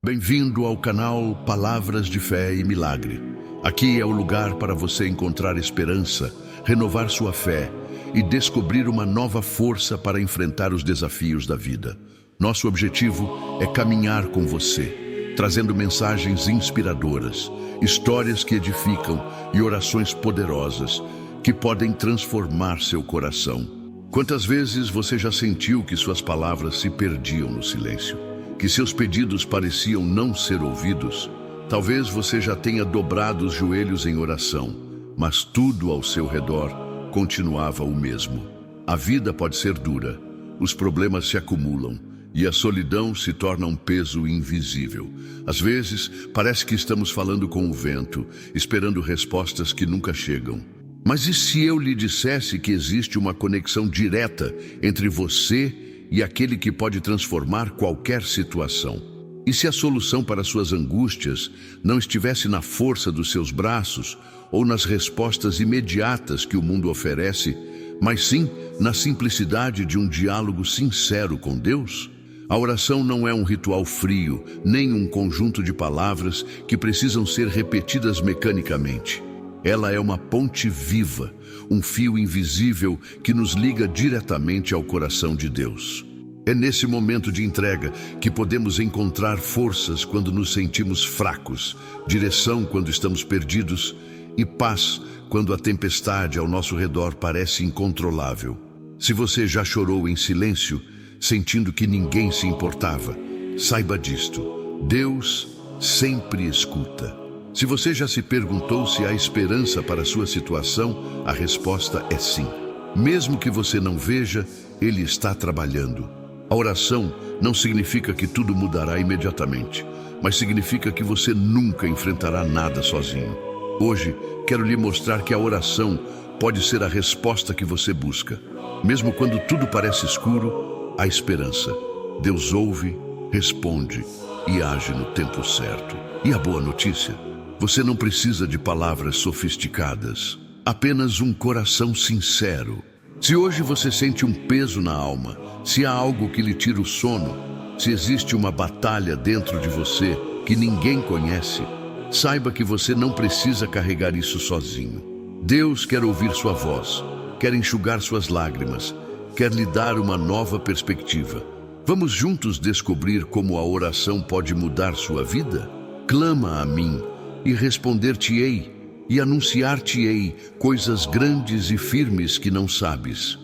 Bem-vindo ao canal Palavras de Fé e Milagre. Aqui é o lugar para você encontrar esperança, renovar sua fé e descobrir uma nova força para enfrentar os desafios da vida. Nosso objetivo é caminhar com você, trazendo mensagens inspiradoras, histórias que edificam e orações poderosas que podem transformar seu coração. Quantas vezes você já sentiu que suas palavras se perdiam no silêncio? Que seus pedidos pareciam não ser ouvidos? Talvez você já tenha dobrado os joelhos em oração, mas tudo ao seu redor continuava o mesmo. A vida pode ser dura, os problemas se acumulam e a solidão se torna um peso invisível. Às vezes, parece que estamos falando com o vento, esperando respostas que nunca chegam. Mas e se eu lhe dissesse que existe uma conexão direta entre você e aquele que pode transformar qualquer situação? E se a solução para suas angústias não estivesse na força dos seus braços ou nas respostas imediatas que o mundo oferece, mas sim na simplicidade de um diálogo sincero com Deus? A oração não é um ritual frio, nem um conjunto de palavras que precisam ser repetidas mecanicamente. Ela é uma ponte viva, um fio invisível que nos liga diretamente ao coração de Deus. É nesse momento de entrega que podemos encontrar forças quando nos sentimos fracos, direção quando estamos perdidos e paz quando a tempestade ao nosso redor parece incontrolável. Se você já chorou em silêncio, sentindo que ninguém se importava, saiba disto: Deus sempre escuta. Se você já se perguntou se há esperança para a sua situação, a resposta é sim. Mesmo que você não veja, Ele está trabalhando. A oração não significa que tudo mudará imediatamente, mas significa que você nunca enfrentará nada sozinho. Hoje, quero lhe mostrar que a oração pode ser a resposta que você busca. Mesmo quando tudo parece escuro, há esperança. Deus ouve, responde e age no tempo certo. E a boa notícia? Você não precisa de palavras sofisticadas, apenas um coração sincero. Se hoje você sente um peso na alma, se há algo que lhe tira o sono, se existe uma batalha dentro de você que ninguém conhece, saiba que você não precisa carregar isso sozinho. Deus quer ouvir sua voz, quer enxugar suas lágrimas, quer lhe dar uma nova perspectiva. Vamos juntos descobrir como a oração pode mudar sua vida? Clama a mim e responder-te-ei, e anunciar-te-ei coisas grandes e firmes que não sabes.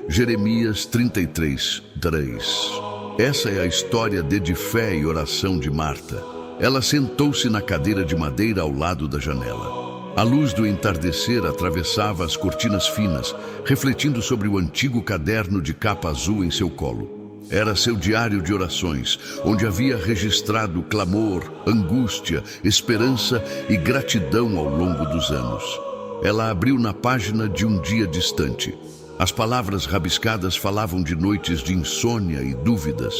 Jeremias 33:3. Essa é a história de fé e oração de Marta. Ela sentou-se na cadeira de madeira ao lado da janela. A luz do entardecer atravessava as cortinas finas, refletindo sobre o antigo caderno de capa azul em seu colo. Era seu diário de orações, onde havia registrado clamor, angústia, esperança e gratidão ao longo dos anos. Ela abriu na página de um dia distante. As palavras rabiscadas falavam de noites de insônia e dúvidas.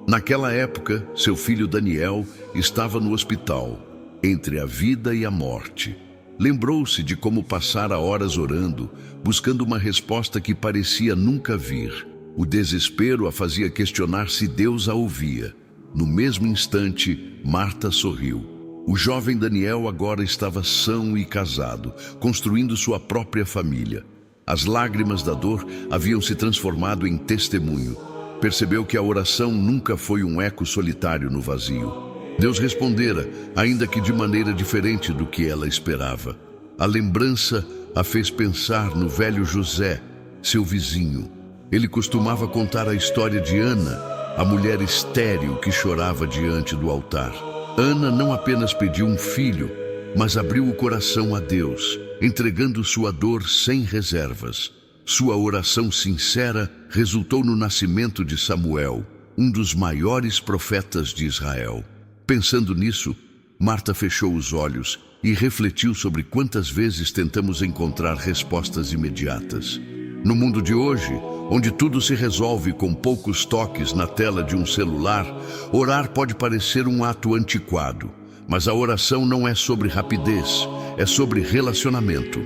Naquela época, seu filho Daniel estava no hospital, entre a vida e a morte. Lembrou-se de como passara horas orando, buscando uma resposta que parecia nunca vir. O desespero a fazia questionar se Deus a ouvia. No mesmo instante, Marta sorriu. O jovem Daniel agora estava são e casado, construindo sua própria família. As lágrimas da dor haviam se transformado em testemunho. Percebeu que a oração nunca foi um eco solitário no vazio. Deus respondera, ainda que de maneira diferente do que ela esperava. A lembrança a fez pensar no velho José, seu vizinho. Ele costumava contar a história de Ana, a mulher estéril que chorava diante do altar. Ana não apenas pediu um filho, mas abriu o coração a Deus, entregando sua dor sem reservas. Sua oração sincera resultou no nascimento de Samuel, um dos maiores profetas de Israel. Pensando nisso, Marta fechou os olhos e refletiu sobre quantas vezes tentamos encontrar respostas imediatas. No mundo de hoje, onde tudo se resolve com poucos toques na tela de um celular, orar pode parecer um ato antiquado, mas a oração não é sobre rapidez, é sobre relacionamento.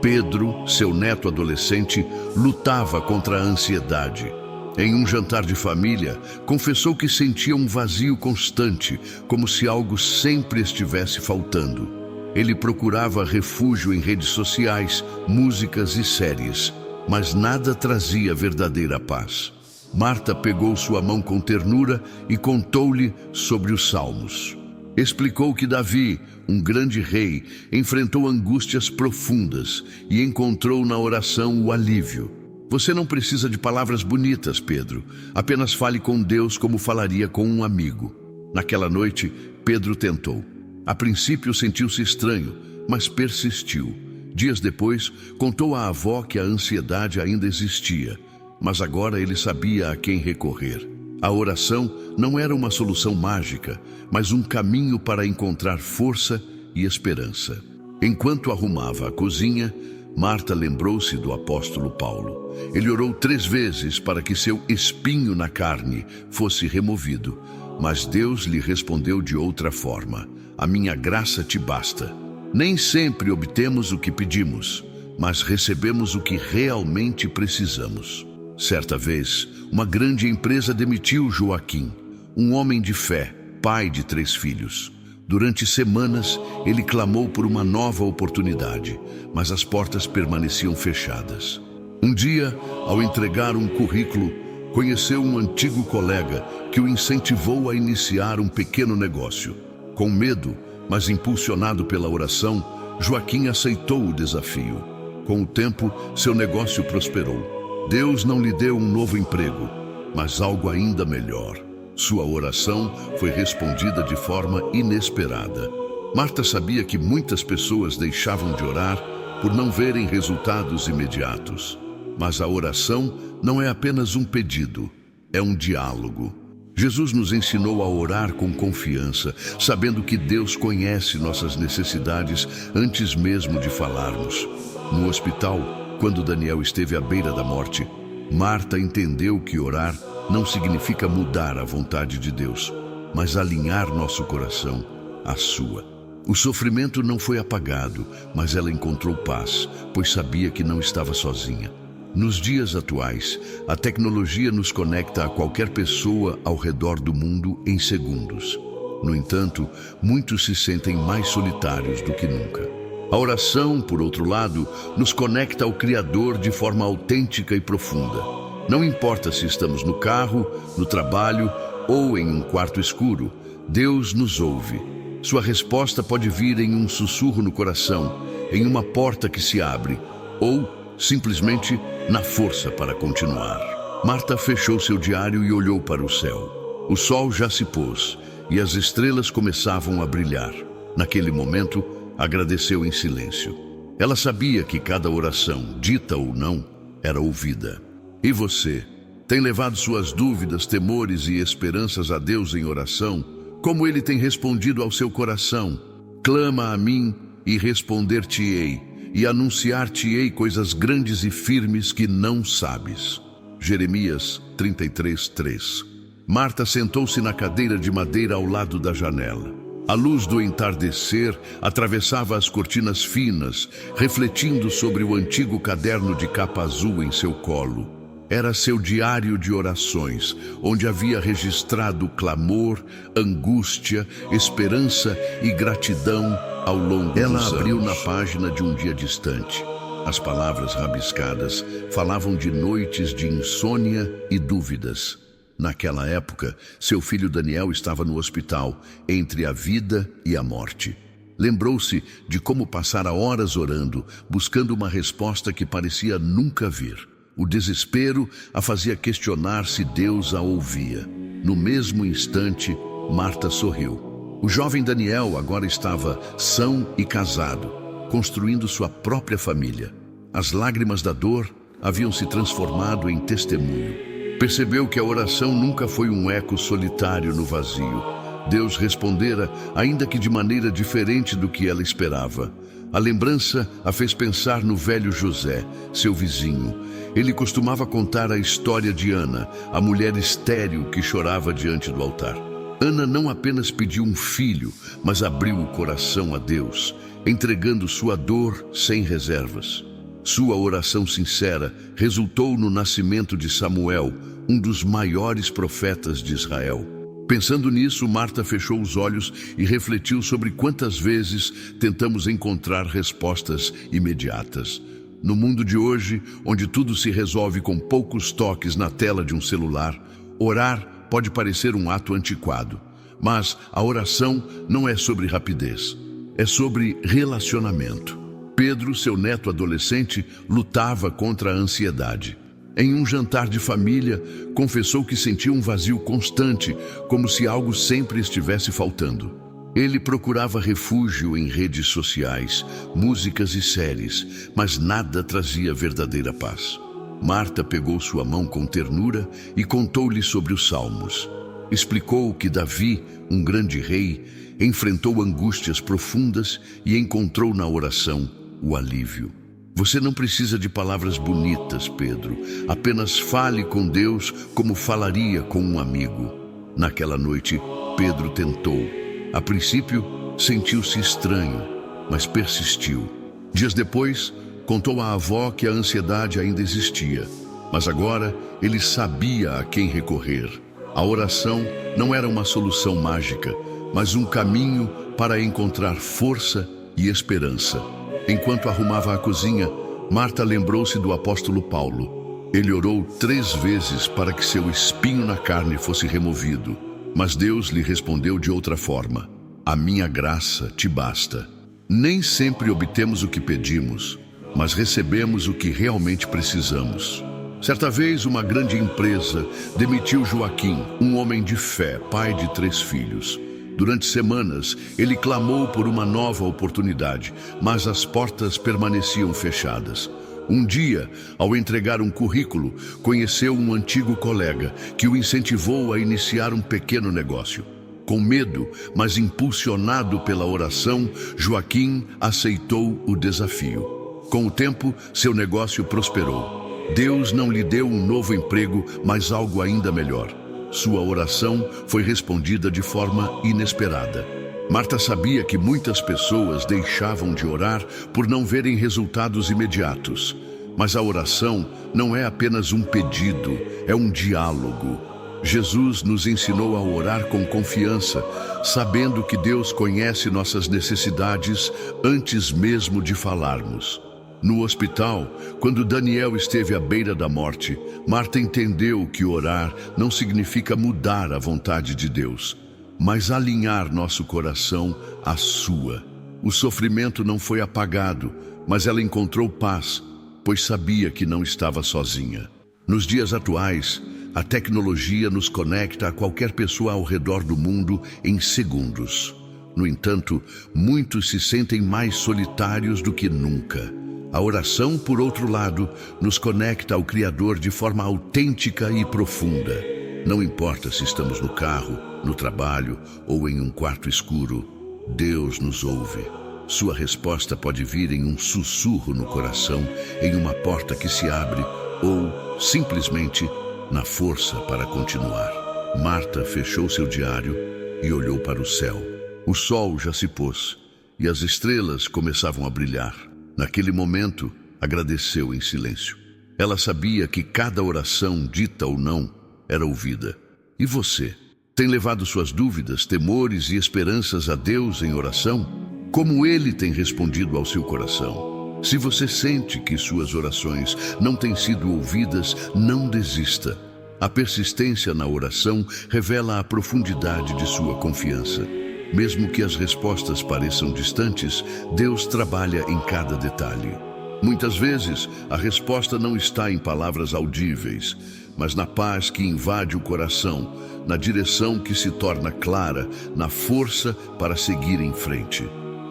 Pedro, seu neto adolescente, lutava contra a ansiedade. Em um jantar de família, confessou que sentia um vazio constante, como se algo sempre estivesse faltando. Ele procurava refúgio em redes sociais, músicas e séries, mas nada trazia verdadeira paz. Marta pegou sua mão com ternura e contou-lhe sobre os Salmos. Explicou que Davi, um grande rei, enfrentou angústias profundas e encontrou na oração o alívio. Você não precisa de palavras bonitas, Pedro. Apenas fale com Deus como falaria com um amigo. Naquela noite, Pedro tentou. A princípio sentiu-se estranho, mas persistiu. Dias depois, contou à avó que a ansiedade ainda existia, mas agora ele sabia a quem recorrer. A oração não era uma solução mágica, mas um caminho para encontrar força e esperança. Enquanto arrumava a cozinha, Marta lembrou-se do apóstolo Paulo. Ele orou 3 vezes para que seu espinho na carne fosse removido, mas Deus lhe respondeu de outra forma: a minha graça te basta. Nem sempre obtemos o que pedimos, mas recebemos o que realmente precisamos. Certa vez, uma grande empresa demitiu Joaquim, um homem de fé, pai de 3 filhos. Durante semanas, ele clamou por uma nova oportunidade, mas as portas permaneciam fechadas. Um dia, ao entregar um currículo, conheceu um antigo colega que o incentivou a iniciar um pequeno negócio. Com medo, mas impulsionado pela oração, Joaquim aceitou o desafio. Com o tempo, seu negócio prosperou. Deus não lhe deu um novo emprego, mas algo ainda melhor. Sua oração foi respondida de forma inesperada. Marta sabia que muitas pessoas deixavam de orar por não verem resultados imediatos. Mas a oração não é apenas um pedido, é um diálogo. Jesus nos ensinou a orar com confiança, sabendo que Deus conhece nossas necessidades antes mesmo de falarmos. No hospital, quando Daniel esteve à beira da morte, Marta entendeu que orar não significa mudar a vontade de Deus, mas alinhar nosso coração à sua. O sofrimento não foi apagado, mas ela encontrou paz, pois sabia que não estava sozinha. Nos dias atuais, a tecnologia nos conecta a qualquer pessoa ao redor do mundo em segundos. No entanto, muitos se sentem mais solitários do que nunca. A oração, por outro lado, nos conecta ao Criador de forma autêntica e profunda. Não importa se estamos no carro, no trabalho ou em um quarto escuro, Deus nos ouve. Sua resposta pode vir em um sussurro no coração, em uma porta que se abre, ou simplesmente na força para continuar. Marta fechou seu diário e olhou para o céu. O sol já se pôs e as estrelas começavam a brilhar. Naquele momento, agradeceu em silêncio. Ela sabia que cada oração, dita ou não, era ouvida. E você, tem levado suas dúvidas, temores e esperanças a Deus em oração? Como Ele tem respondido ao seu coração? Clama a mim e responder-te-ei, e anunciar-te-ei coisas grandes e firmes que não sabes. Jeremias 33:3. Marta sentou-se na cadeira de madeira ao lado da janela. A luz do entardecer atravessava as cortinas finas, refletindo sobre o antigo caderno de capa azul em seu colo. Era seu diário de orações, onde havia registrado clamor, angústia, esperança e gratidão ao longo dos anos. Ela abriu na página de um dia distante. As palavras rabiscadas falavam de noites de insônia e dúvidas. Naquela época, seu filho Daniel estava no hospital, entre a vida e a morte. Lembrou-se de como passara horas orando, buscando uma resposta que parecia nunca vir. O desespero a fazia questionar se Deus a ouvia. No mesmo instante, Marta sorriu. O jovem Daniel agora estava são e casado, construindo sua própria família. As lágrimas da dor haviam se transformado em testemunho. Percebeu que a oração nunca foi um eco solitário no vazio. Deus respondera, ainda que de maneira diferente do que ela esperava. A lembrança a fez pensar no velho José, seu vizinho. Ele costumava contar a história de Ana, a mulher estéril que chorava diante do altar. Ana não apenas pediu um filho, mas abriu o coração a Deus, entregando sua dor sem reservas. Sua oração sincera resultou no nascimento de Samuel, um dos maiores profetas de Israel. Pensando nisso, Marta fechou os olhos e refletiu sobre quantas vezes tentamos encontrar respostas imediatas. No mundo de hoje, onde tudo se resolve com poucos toques na tela de um celular, orar pode parecer um ato antiquado. Mas a oração não é sobre rapidez, é sobre relacionamento. Pedro, seu neto adolescente, lutava contra a ansiedade. Em um jantar de família, confessou que sentia um vazio constante, como se algo sempre estivesse faltando. Ele procurava refúgio em redes sociais, músicas e séries, mas nada trazia verdadeira paz. Marta pegou sua mão com ternura e contou-lhe sobre os Salmos. Explicou que Davi, um grande rei, enfrentou angústias profundas e encontrou na oração o alívio. Você não precisa de palavras bonitas, Pedro. Apenas fale com Deus como falaria com um amigo. Naquela noite, Pedro tentou. A princípio, sentiu-se estranho, mas persistiu. Dias depois, contou à avó que a ansiedade ainda existia, mas agora ele sabia a quem recorrer. A oração não era uma solução mágica, mas um caminho para encontrar força e esperança. Enquanto arrumava a cozinha, Marta lembrou-se do apóstolo Paulo. Ele orou 3 vezes para que seu espinho na carne fosse removido, mas Deus lhe respondeu de outra forma: a minha graça te basta. Nem sempre obtemos o que pedimos, mas recebemos o que realmente precisamos. Certa vez, uma grande empresa demitiu Joaquim, um homem de fé, pai de 3 filhos. Durante semanas, ele clamou por uma nova oportunidade, mas as portas permaneciam fechadas. Um dia, ao entregar um currículo, conheceu um antigo colega que o incentivou a iniciar um pequeno negócio. Com medo, mas impulsionado pela oração, Joaquim aceitou o desafio. Com o tempo, seu negócio prosperou. Deus não lhe deu um novo emprego, mas algo ainda melhor. Sua oração foi respondida de forma inesperada. Marta sabia que muitas pessoas deixavam de orar por não verem resultados imediatos. Mas a oração não é apenas um pedido, é um diálogo. Jesus nos ensinou a orar com confiança, sabendo que Deus conhece nossas necessidades antes mesmo de falarmos. No hospital, quando Daniel esteve à beira da morte, Marta entendeu que orar não significa mudar a vontade de Deus, mas alinhar nosso coração à sua. O sofrimento não foi apagado, mas ela encontrou paz, pois sabia que não estava sozinha. Nos dias atuais, a tecnologia nos conecta a qualquer pessoa ao redor do mundo em segundos. No entanto, muitos se sentem mais solitários do que nunca. A oração, por outro lado, nos conecta ao Criador de forma autêntica e profunda. Não importa se estamos no carro, no trabalho ou em um quarto escuro, Deus nos ouve. Sua resposta pode vir em um sussurro no coração, em uma porta que se abre ou, simplesmente, na força para continuar. Marta fechou seu diário e olhou para o céu. O sol já se pôs e as estrelas começavam a brilhar. Naquele momento, agradeceu em silêncio. Ela sabia que cada oração, dita ou não, era ouvida. E você? Tem levado suas dúvidas, temores e esperanças a Deus em oração? Como Ele tem respondido ao seu coração? Se você sente que suas orações não têm sido ouvidas, não desista. A persistência na oração revela a profundidade de sua confiança. Mesmo que as respostas pareçam distantes, Deus trabalha em cada detalhe. Muitas vezes, a resposta não está em palavras audíveis, mas na paz que invade o coração, na direção que se torna clara, na força para seguir em frente.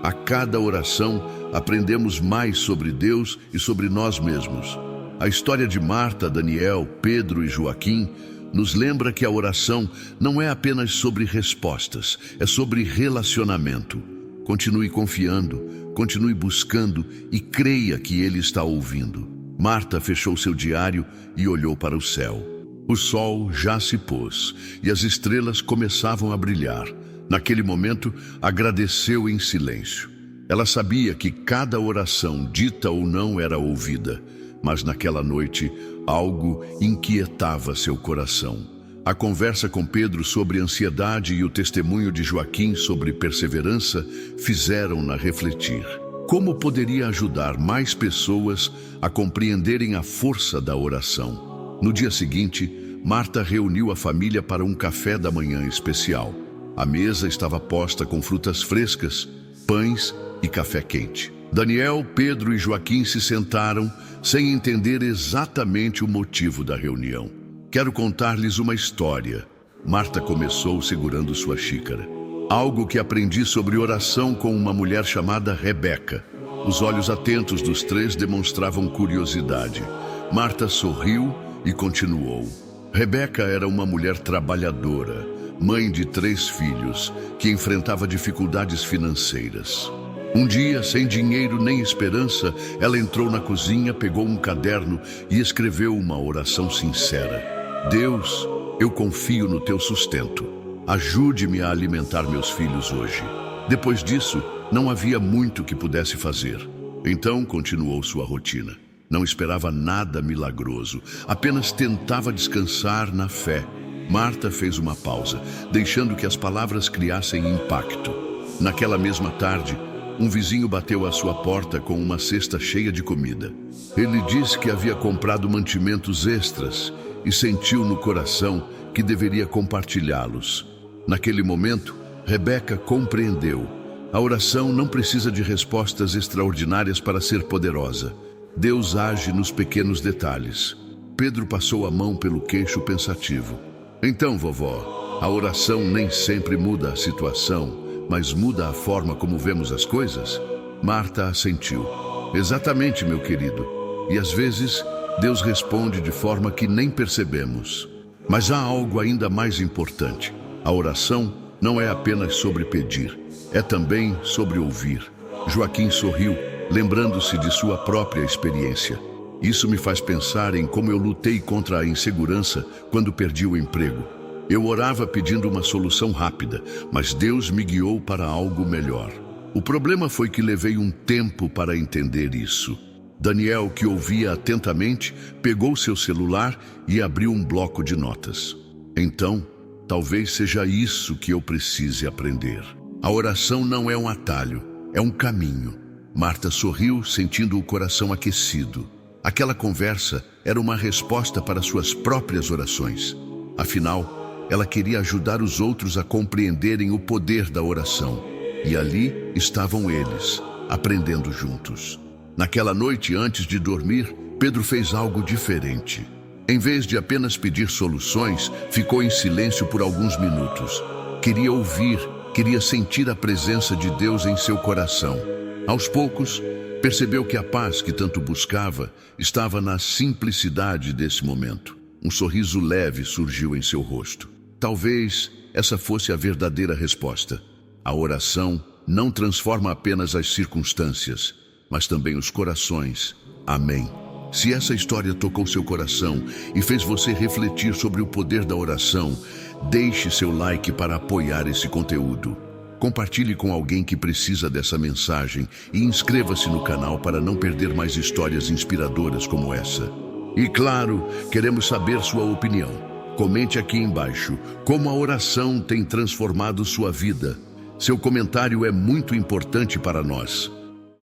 A cada oração, aprendemos mais sobre Deus e sobre nós mesmos. A história de Marta, Daniel, Pedro e Joaquim nos lembra que a oração não é apenas sobre respostas, é sobre relacionamento. Continue confiando, continue buscando e creia que Ele está ouvindo. Marta fechou seu diário e olhou para o céu. O sol já se pôs e as estrelas começavam a brilhar. Naquele momento, agradeceu em silêncio. Ela sabia que cada oração, dita ou não, era ouvida, mas naquela noite algo inquietava seu coração. A conversa com Pedro sobre ansiedade e o testemunho de Joaquim sobre perseverança fizeram-na refletir. Como poderia ajudar mais pessoas a compreenderem a força da oração? No dia seguinte, Marta reuniu a família para um café da manhã especial. A mesa estava posta com frutas frescas, pães e café quente. Daniel, Pedro e Joaquim se sentaram sem entender exatamente o motivo da reunião. Quero contar-lhes uma história. Marta começou segurando sua xícara. Algo que aprendi sobre oração com uma mulher chamada Rebeca. Os olhos atentos dos três demonstravam curiosidade. Marta sorriu e continuou. Rebeca era uma mulher trabalhadora, mãe de 3 filhos, que enfrentava dificuldades financeiras. Um dia, sem dinheiro nem esperança, ela entrou na cozinha, pegou um caderno e escreveu uma oração sincera. Deus, eu confio no teu sustento. Ajude-me a alimentar meus filhos hoje. Depois disso, não havia muito que pudesse fazer. Então, continuou sua rotina. Não esperava nada milagroso, apenas tentava descansar na fé. Marta fez uma pausa, deixando que as palavras criassem impacto. Naquela mesma tarde, um vizinho bateu à sua porta com uma cesta cheia de comida. Ele disse que havia comprado mantimentos extras e sentiu no coração que deveria compartilhá-los. Naquele momento, Rebeca compreendeu. A oração não precisa de respostas extraordinárias para ser poderosa. Deus age nos pequenos detalhes. Pedro passou a mão pelo queixo pensativo. Então, vovó, a oração nem sempre muda a situação, mas muda a forma como vemos as coisas? Marta assentiu. Exatamente, meu querido. E às vezes, Deus responde de forma que nem percebemos. Mas há algo ainda mais importante. A oração não é apenas sobre pedir, é também sobre ouvir. Joaquim sorriu, lembrando-se de sua própria experiência. Isso me faz pensar em como eu lutei contra a insegurança quando perdi o emprego. Eu orava pedindo uma solução rápida, mas Deus me guiou para algo melhor. O problema foi que levei um tempo para entender isso. Daniel, que ouvia atentamente, pegou seu celular e abriu um bloco de notas. Então, talvez seja isso que eu precise aprender. A oração não é um atalho, é um caminho. Marta sorriu, sentindo o coração aquecido. Aquela conversa era uma resposta para suas próprias orações. Afinal, ela queria ajudar os outros a compreenderem o poder da oração. E ali estavam eles, aprendendo juntos. Naquela noite, antes de dormir, Pedro fez algo diferente. Em vez de apenas pedir soluções, ficou em silêncio por alguns minutos. Queria ouvir, queria sentir a presença de Deus em seu coração. Aos poucos, percebeu que a paz que tanto buscava estava na simplicidade desse momento. Um sorriso leve surgiu em seu rosto. Talvez essa fosse a verdadeira resposta. A oração não transforma apenas as circunstâncias, mas também os corações. Amém. Se essa história tocou seu coração e fez você refletir sobre o poder da oração, deixe seu like para apoiar esse conteúdo. Compartilhe com alguém que precisa dessa mensagem e inscreva-se no canal para não perder mais histórias inspiradoras como essa. E claro, queremos saber sua opinião. Comente aqui embaixo como a oração tem transformado sua vida. Seu comentário é muito importante para nós.